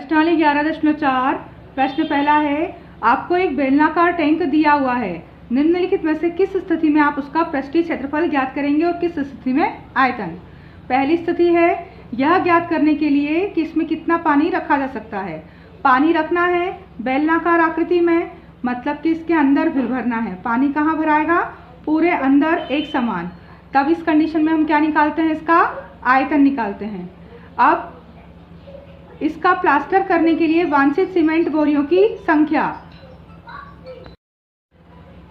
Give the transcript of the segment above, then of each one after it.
प्रश्नावली 11.4 प्रश्न पहला है, आपको एक बेलनाकार टैंक दिया हुआ है। निम्नलिखित में से किस स्थिति में आप उसका पृष्ठीय क्षेत्रफल ज्ञात करेंगे और किस स्थिति में आयतन। पहली स्थिति है यह ज्ञात करने के लिए कि इसमें कितना पानी रखा जा सकता है। पानी रखना है बेलनाकार आकृति में, मतलब कि इसके अंदर भी भरना है। पानी कहाँ भराएगा? पूरे अंदर एक समान। तब इस कंडीशन में हम क्या निकालते हैं? इसका आयतन निकालते हैं। अब इसका प्लास्टर करने के लिए वांछित सीमेंट बोरियों की संख्या।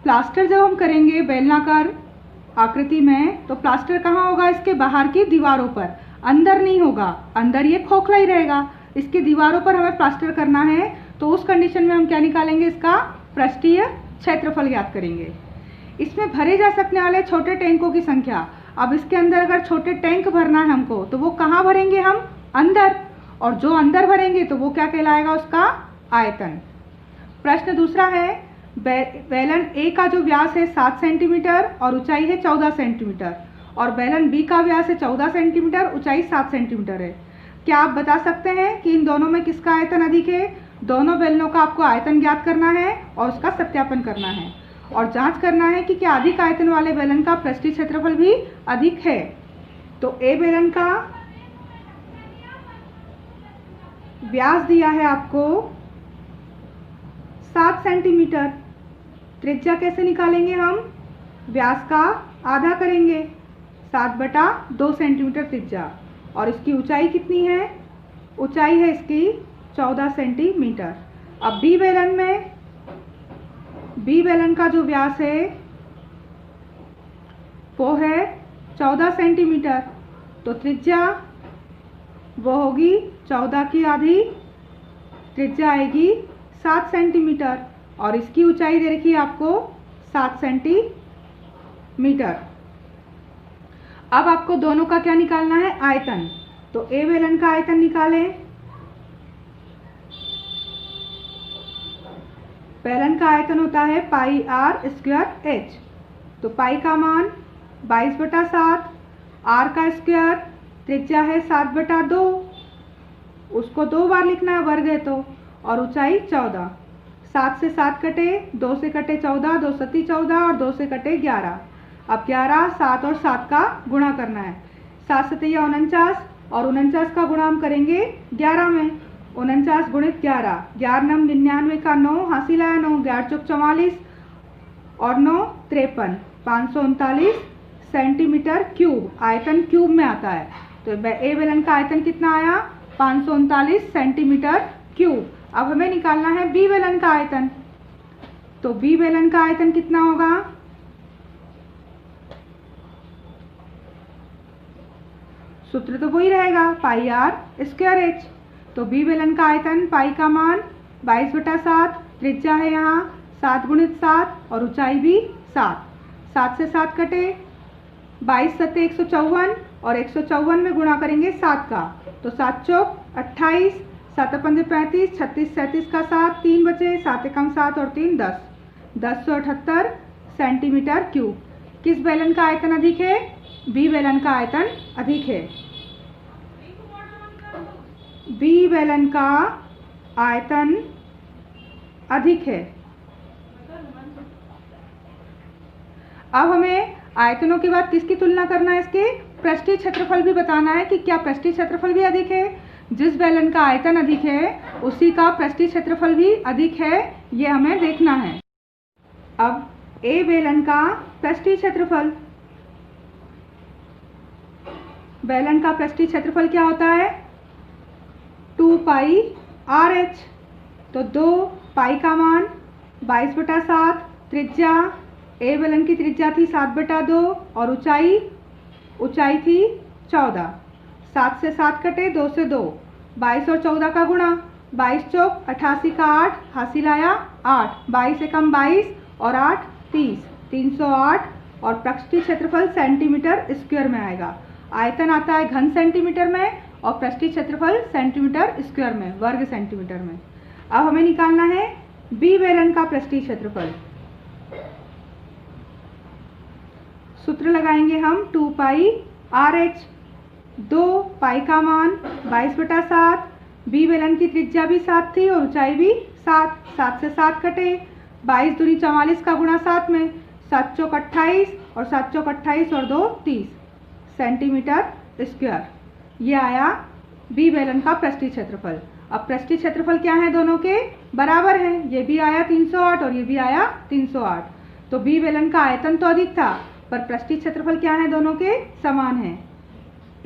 प्लास्टर जब हम करेंगे बेलनाकार आकृति में, तो प्लास्टर कहाँ होगा? इसके बाहर की दीवारों पर, अंदर नहीं होगा। अंदर ये खोखला ही रहेगा। इसकी दीवारों पर हमें प्लास्टर करना है, तो उस कंडीशन में हम क्या निकालेंगे? इसका पृष्ठीय क्षेत्रफल ज्ञात करेंगे। इसमें भरे जा सकने वाले छोटे टैंकों की संख्या। अब इसके अंदर अगर छोटे टैंक भरना है हमको, तो वो कहाँ भरेंगे हम? अंदर। और जो अंदर भरेंगे तो वो क्या कहलाएगा? उसका आयतन। प्रश्न दूसरा है, बेलन ए का जो व्यास है 7 सेंटीमीटर और ऊंचाई है 14 सेंटीमीटर, और बेलन बी का व्यास है 14 सेंटीमीटर, ऊंचाई 7 सेंटीमीटर है। क्या आप बता सकते हैं कि इन दोनों में किसका आयतन अधिक है? दोनों बेलनों का आपको आयतन ज्ञात करना है और उसका सत्यापन करना है, और जांच करना है कि क्या अधिक आयतन वाले बेलन का पृष्ठीय क्षेत्रफल भी अधिक है। तो ए बेलन का व्यास दिया है आपको 7 सेंटीमीटर। त्रिज्या कैसे निकालेंगे हम? व्यास का आधा करेंगे, 7/2 सेंटीमीटर त्रिज्या। और इसकी ऊंचाई कितनी है? ऊंचाई है इसकी 14 सेंटीमीटर। अब बी बेलन का जो व्यास है वो है 14 सेंटीमीटर, तो त्रिज्या वो होगी 14 की आधी, त्रिज्या आएगी 7 सेंटीमीटर, और इसकी ऊंचाई दे रखी है आपको 7 सेंटीमीटर। अब आपको दोनों का क्या निकालना है? आयतन। तो ए बेलन का आयतन निकालें। बेलन का आयतन होता है पाई आर स्क्वायर एच। तो पाई का मान 22/7, आर का स्क्वायर, त्रिज्या है 7/2, उसको 2 बार लिखना है, वर्ग है तो, और ऊंचाई 14। 7 से 7 कटे, 2 से कटे 14, 2 सती 14 और 2 से कटे 11। अब 11, 7 और 7 का गुणा करना है। 7 सतैया 49, और 49 का गुणा हम करेंगे 11 में। 49 गुणित 11, 11 नम 99 का 9, हासिल आया 9, 11 चौक 44 और 9 53, 539 सेंटीमीटर क्यूब। आयतन क्यूब में आता है, तो ए बेलन का आयतन कितना आया? 539 सेंटीमीटर क्यूब। अब हमें निकालना है बी बेलन का आयतन। तो बी बेलन का आयतन कितना होगा? सूत्र तो वही रहेगा, पाई आर स्क्वायर एच। तो बी बेलन का आयतन, पाई का मान 22/7, त्रिज्या है यहाँ 7 गुणित 7 और ऊंचाई भी 7। 7 से 7 कटे, 22 सत्ते 154, और 154 में गुणा करेंगे 7 का, तो 7 चौक 28, 7 पंजे 35, 36 37 का 7, 3 बचे, 7 एकम 7 और 3 10, 1078 सेंटीमीटर क्यूब। किस बेलन का आयतन अधिक है? बी बेलन का आयतन अधिक है। बी बेलन का आयतन अधिक है। अब हमें आयतनों के बाद किसकी तुलना करना है? इसके पृष्ठीय क्षेत्रफल भी बताना है कि क्या पृष्ठीय क्षेत्रफल भी अधिक है। जिस बेलन का आयतन अधिक है उसी का पृष्ठीय क्षेत्रफल भी अधिक है, ये हमें देखना है। अब ए बेलन का पृष्ठीय क्षेत्रफल। बेलन का पृष्ठीय क्षेत्रफल क्या होता है? 2 पाई आर एच। तो 2 पाई का मान 22/7, त्रिज्या ए बेलन की त्रिज्या थी 7/2 और ऊंचाई थी 14। 7 से 7 कटे, 2 से 2, 22 और 14 का गुणा, 22 चौक 88 का 8, हासिल आया 8, 22 एकम 22 और 8 30, 308, और पृष्ठीय क्षेत्रफल सेंटीमीटर स्क्वायर में आएगा। आयतन आता है घन सेंटीमीटर में और पृष्ठीय क्षेत्रफल सेंटीमीटर स्क्वायर में, वर्ग सेंटीमीटर में। अब हमें निकालना है बी बेलन का पृष्ठीय क्षेत्रफल। सूत्र लगाएंगे हम 2 पाई आर एच। 2 पाई का मान 22/7, बी बेलन की त्रिज्या भी 7 थी और ऊंचाई भी 7। 7 से 7 कटे, 22 दूनी 44 का गुणा 7 में, 7 चौक 28 और 7 चौक 28 और 2 30 सेंटीमीटर स्क्वायर। ये आया बी बेलन का पृष्ठीय क्षेत्रफल। अब पृष्ठीय क्षेत्रफल क्या है, दोनों के बराबर है। ये भी आया 308 और ये भी आया 308। तो बी बेलन का आयतन तो अधिक था पर पृष्ठीय क्षेत्रफल क्या है, दोनों के समान है।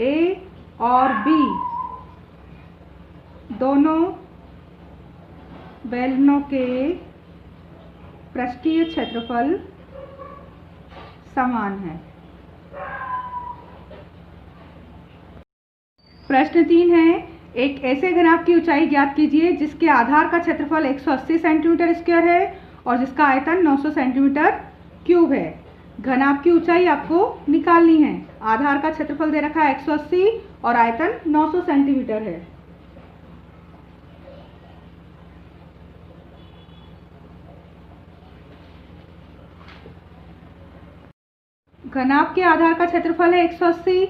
ए और बी दोनों बेलनों के पृष्ठीय क्षेत्रफल समान है। प्रश्न 3 है, एक ऐसे घनाभ की ऊंचाई ज्ञात कीजिए जिसके आधार का क्षेत्रफल 180 सेंटीमीटर स्क्वायर है और जिसका आयतन 900 सेंटीमीटर क्यूब है। घनाभ की ऊंचाई आपको निकालनी है। आधार का क्षेत्रफल दे रखा है 180 और आयतन 900 सेंटीमीटर है। घनाभ के आधार का क्षेत्रफल है 180।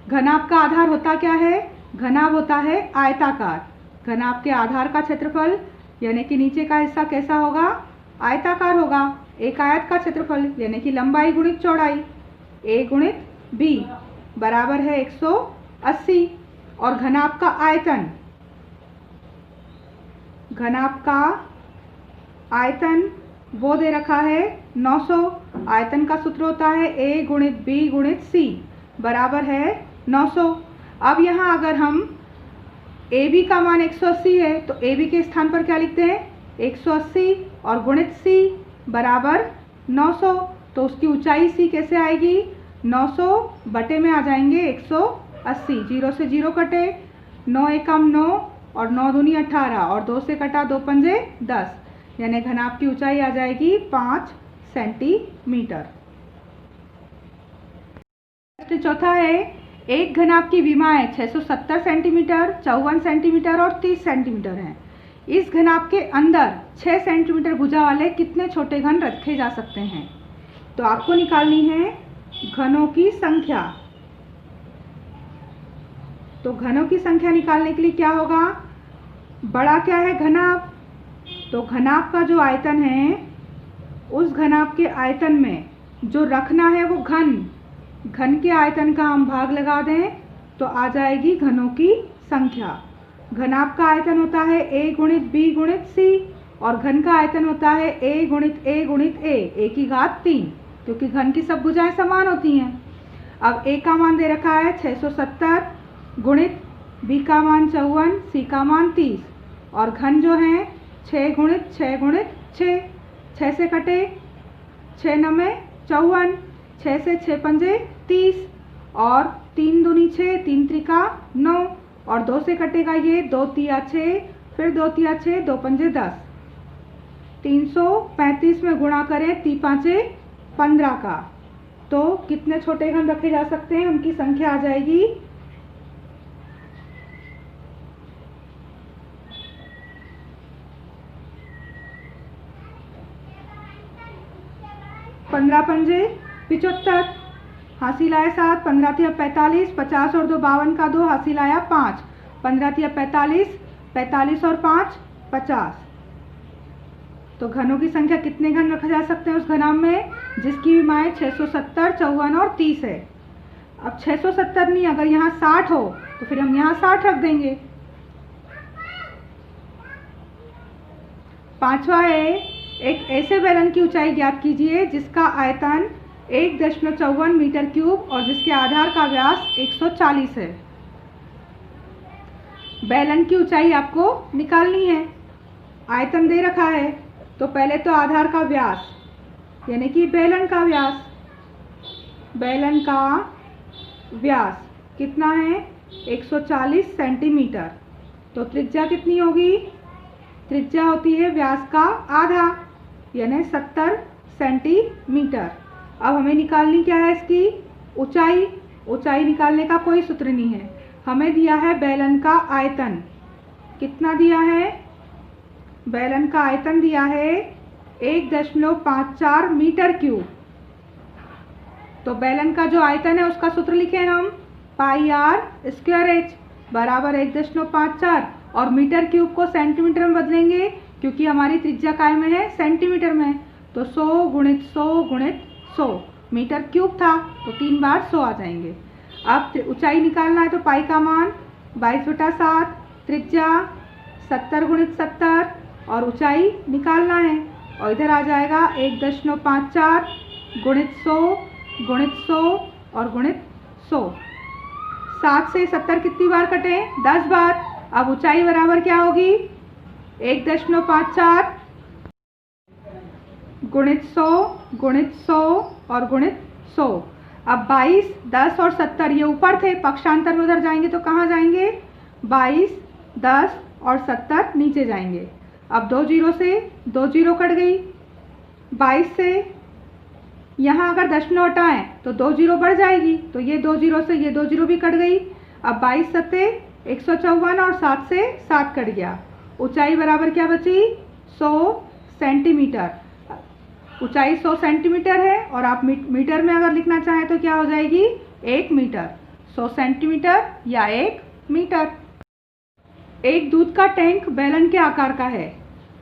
घनाभ का आधार होता क्या है, घनाभ होता है आयताकार। घनाभ के आधार का क्षेत्रफल यानी कि नीचे का हिस्सा कैसा होगा, आयताकार होगा। एक आयत का क्षेत्रफल यानी कि लंबाई गुणित चौड़ाई, ए गुणित बी बराबर है 180। और घनाभ का आयतन, घनाभ का आयतन वो दे रखा है 900। आयतन का सूत्र होता है ए गुणित बी गुणित सी बराबर है 900। अब यहाँ अगर हम ए बी का मान 180 है तो ए बी के स्थान पर क्या लिखते हैं, 180 और गुणित सी बराबर 900। तो उसकी ऊंचाई सी कैसे आएगी, 900 बटे में आ जाएंगे 180। 0 से 0 कटे, 9 एकम 9 और 9 दूनी 18 और 2 से कटा 2 पंजे 10, यानी घनाभ की ऊंचाई आ जाएगी 5 सेंटीमीटर। प्रश्न चौथा है, एक घनाभ की विमाएं 670 सेंटीमीटर, 54 सेंटीमीटर और 30 सेंटीमीटर हैं। इस घनाभ के अंदर 6 सेंटीमीटर भुजा वाले कितने छोटे घन रखे जा सकते हैं। तो आपको निकालनी है घनों की संख्या। तो घनों की संख्या निकालने के लिए क्या होगा, बड़ा क्या है घनाभ, तो घनाभ का जो आयतन है उस घनाभ के आयतन में जो रखना है वो घन के आयतन का हम भाग लगा दें तो आ जाएगी घनों की संख्या। घनाभ का आयतन होता है ए गुणित बी गुणित सी और घन का आयतन होता है ए गुणित ए की घात 3, क्योंकि घन की सब भुजाएं समान होती हैं। अब ए का मान दे रखा है 670 गुणित बी का मान 54, सी का मान 30 और घन जो है 6 गुणित 6 गुणित 6। 6 से कटे, 6 9 54, 6 से 6 पंजे 30 और 3 दूनी 6, 3 त्रिका 9 और 2 से कटेगा ये 2 तिया 6, फिर 2 तिया 6, 2 पंजे 10। 335 में गुणा करें 3 पाँचे 15 का, तो कितने छोटे घन रखे जा सकते हैं, उनकी संख्या आ जाएगी 15 पंजे 75, हासिल आया 7, 15 तिया 45, 50 और 2 52 का 2, हासिल आया 5, 15 तिया 45, 45 और 5 50। तो घनों की संख्या कितने घन रखा जा सकते हैं उस घनाभ में जिसकी विमाएं 670, 54 और 30 है। अब 670 नहीं, अगर यहाँ 60 हो तो फिर हम यहाँ 60 रख देंगे। पांचवा है, एक ऐसे बेलन की ऊंचाई ज्ञात कीजिए जिसका आयतन 1.54 मीटर क्यूब और जिसके आधार का व्यास 140 है। बेलन की ऊंचाई आपको निकालनी है, आयतन दे रखा है, तो पहले तो आधार का व्यास यानी कि बेलन का व्यास, बेलन का व्यास कितना है 140 सेंटीमीटर। तो त्रिज्या कितनी होगी, त्रिज्या होती है व्यास का आधा यानी 70 सेंटीमीटर। अब हमें निकालनी क्या है इसकी ऊंचाई। ऊंचाई निकालने का कोई सूत्र नहीं है, हमें दिया है बेलन का आयतन। कितना दिया है, बेलन का आयतन दिया है 1.54 मीटर क्यूब। तो बेलन का जो आयतन है उसका सूत्र लिखें हम, पाई आर स्क्वायर एच बराबर 1.54 और मीटर क्यूब को सेंटीमीटर में बदलेंगे क्योंकि हमारी त्रिज्या काय में है, सेंटीमीटर में। तो 100 गुणित 100 गुणित 100 मीटर क्यूब था तो 3 बार 100 आ जाएंगे। अब ऊंचाई निकालना है तो पाई का मान 22/7, त्रिज्या 70 गुणित 70 और ऊंचाई निकालना है और इधर आ जाएगा 1.54 गुणित 100 गुणित 100 और गुणित 100। 7 से 70 कितनी बार कटे? 10 बार। अब ऊंचाई बराबर क्या होगी? 1.54 गुणित 100 गुणित 100 और गुणित 100। अब 22, 10 और 70 ये ऊपर थे, पक्षांतर में उधर जाएंगे तो कहाँ जाएंगे? 22, 10 और 70 नीचे जाएंगे। अब 2 जीरो से 2 जीरो कट गई। 22 से यहाँ अगर दशमलव हटाएं तो 2 जीरो बढ़ जाएगी, तो ये 2 जीरो से ये 2 जीरो भी कट गई। अब 22 सत्ते 154 और 7 से 7 कट गया। ऊंचाई बराबर क्या बची? 100 सेंटीमीटर। ऊंचाई 100 सेंटीमीटर है और आप मीटर में अगर लिखना चाहें तो क्या हो जाएगी? 1 मीटर। 100 सेंटीमीटर या 1 मीटर। एक दूध का टैंक बेलन के आकार का है।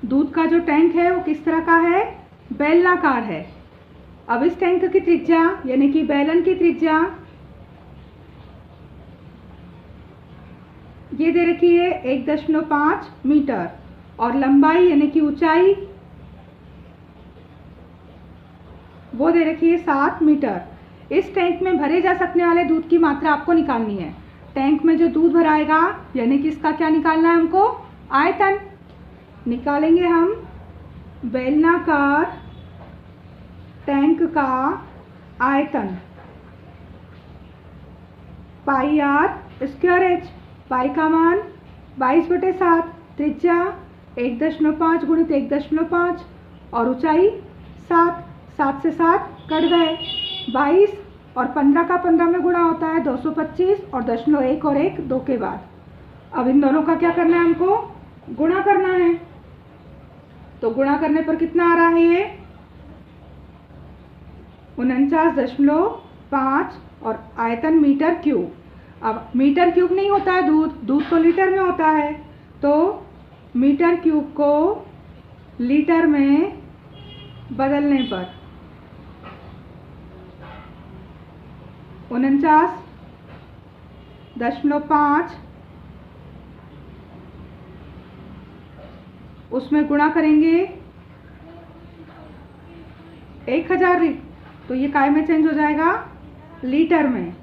दूध का जो टैंक है वो किस तरह का है? बेलनाकार है। अब इस टैंक की त्रिज्या यानी कि बेलन की त्रिज्या ये दे रखी है 1.5 मीटर और लंबाई यानी कि ऊंचाई वो दे रखी है 7 मीटर। इस टैंक में भरे जा सकने वाले दूध की मात्रा आपको निकालनी है। टैंक में जो दूध भराएगा यानी कि इसका क्या निकालना है हमको? आयतन निकालेंगे हम। बेलनाकार टैंक का आयतन पाई आर स्क्वायर एच। पाई का मान 22/7, त्रिज्या 1.5 गुणित 1.5 और ऊंचाई 7। 7 से 7 कट गए। 22 और 15 का 15 में गुणा होता है 225 और 0.1 और 1 2 के बाद। अब इन दोनों का क्या करना है? हमको गुणा करना है। तो गुणा करने पर कितना आ रहा है? ये 49.5 और आयतन मीटर क्यूब। अब मीटर क्यूब नहीं होता है दूध तो लीटर में होता है। तो मीटर क्यूब को लीटर में बदलने पर 49.5 उसमें गुणा करेंगे 1000, तो ये काय में चेंज हो जाएगा? लीटर में,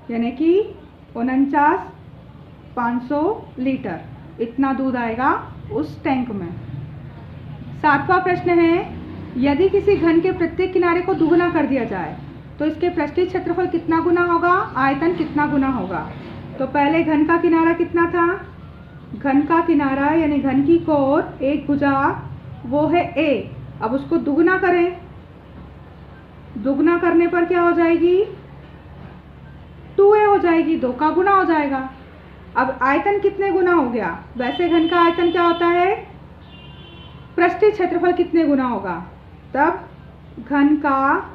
यानी कि 49,500 लीटर इतना दूध आएगा उस टैंक में। 7वां प्रश्न है, यदि किसी घन के प्रत्येक किनारे को दुगना कर दिया जाए तो इसके पृष्ठीय क्षेत्रफल कितना गुना होगा? आयतन कितना गुना होगा? तो पहले घन का किनारा कितना था? घन का किनारा यानी घन की कोर एक भुजा वो है a। अब उसको दुगना करें। दुगना करने पर क्या हो जाएगी? 2a हो जाएगी, 2 का गुना हो जाएगा। अब आयतन कितने गुना हो गया? वैसे घन का आयतन क्या होता है? पृष्ठीय क्षेत्रफल कितने गुना होगा? तब घन का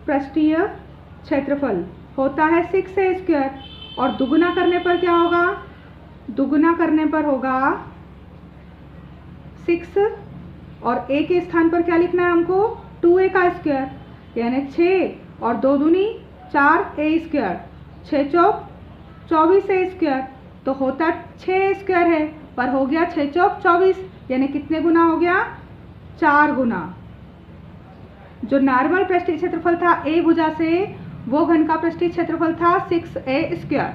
पृष्ठीय क्षेत्रफल होता है 6a² और दुगुना करने पर क्या होगा? दुगुना करने पर होगा 6 और a के स्थान पर क्या लिखना है हमको? 2a का स्क्वायर, यानी 6 और 2 दूनी 4a²। 6 चौक 24a², तो होता 6a² है पर हो गया 6 चौक 24, यानी कितने गुना हो गया? 4 गुना। जो नॉर्मल पृष्ठीय क्षेत्रफल था a भुजा से वो घन का पृष्ठीय क्षेत्रफल था 6a²।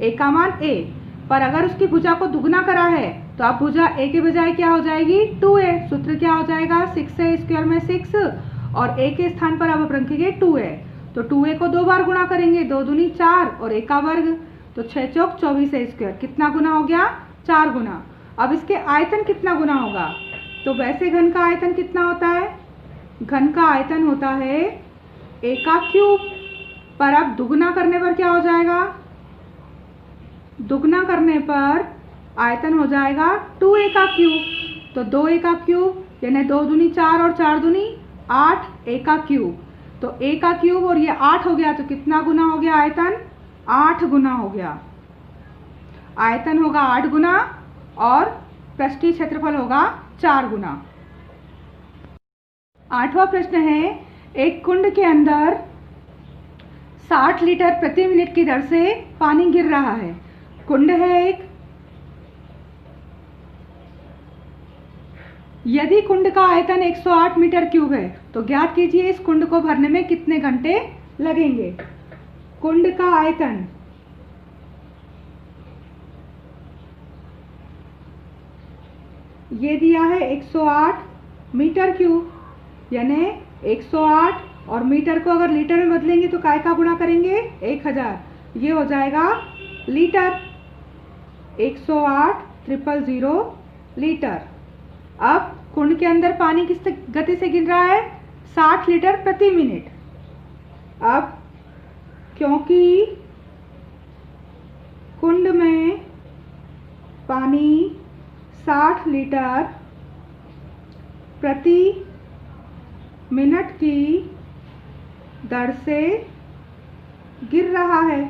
a का मान a, पर अगर उसकी भुजा को दुगना करा है तो अब भुजा a के बजाय क्या हो जाएगी? 2a। सूत्र क्या हो जाएगा? 6a² में 6 और a के स्थान पर अब रखेंगे 2a। तो 2a को 2 बार गुणा करेंगे, 2 दूनी 4 और a का वर्ग, तो 6 चौक 24a²। कितना गुना हो गया? 4 गुना। अब इसके आयतन कितना गुना होगा? तो वैसे घन का आयतन कितना होता है? घन का आयतन होता है a का क्यूब, पर अब दुगना करने पर क्या हो जाएगा? दुगना करने पर आयतन हो जाएगा 2a का क्यूब। तो 2a का क्यूब यानी 2 दूनी 4 और 4 दूनी 8 a का क्यूब। तो a का क्यूब और ये 8 हो गया, तो कितना गुना हो गया आयतन? 8 गुना हो गया। आयतन होगा 8 गुना और पृष्ठीय क्षेत्रफल होगा 4 गुना। 8वां प्रश्न है, एक कुंड के अंदर 60 लीटर प्रति मिनट की दर से पानी गिर रहा है। कुंड है एक, यदि कुंड का आयतन 108 मीटर क्यूब है तो ज्ञात कीजिए इस कुंड को भरने में कितने घंटे लगेंगे। कुंड का आयतन ये दिया है 108 मीटर क्यूब, यानी 108 और मीटर को अगर लीटर में बदलेंगे तो काय का गुणा करेंगे 1000, ये हो जाएगा लीटर। 108,000 लीटर। अब कुंड के अंदर पानी किस गति से गिर रहा है 60 लीटर प्रति मिनट। अब क्योंकि कुंड में पानी 60 लीटर प्रति मिनट की दर से गिर रहा है,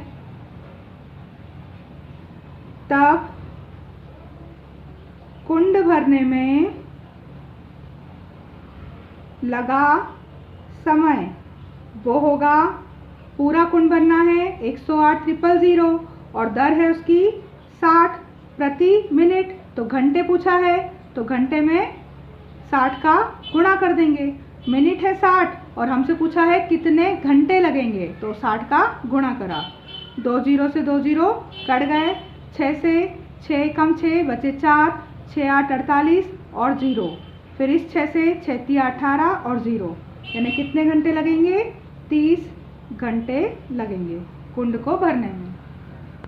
तब कुंड भरने में लगा समय वो होगा, पूरा कुंड भरना है 108,000 और दर है उसकी 60 प्रति मिनट, तो घंटे पूछा है तो घंटे में 60 का गुणा कर देंगे। मिनट है 60 और हमसे पूछा है कितने घंटे लगेंगे, तो 60 का गुणा करा। 2 0 से 2 0 कट गए, 6 से 6 कम 6 बचे 4, 6 8 48 और 0, फिर इस 6 से 6 3 18 और 0, यानी कितने घंटे लगेंगे 30 घंटे लगेंगे कुंड को भरने में।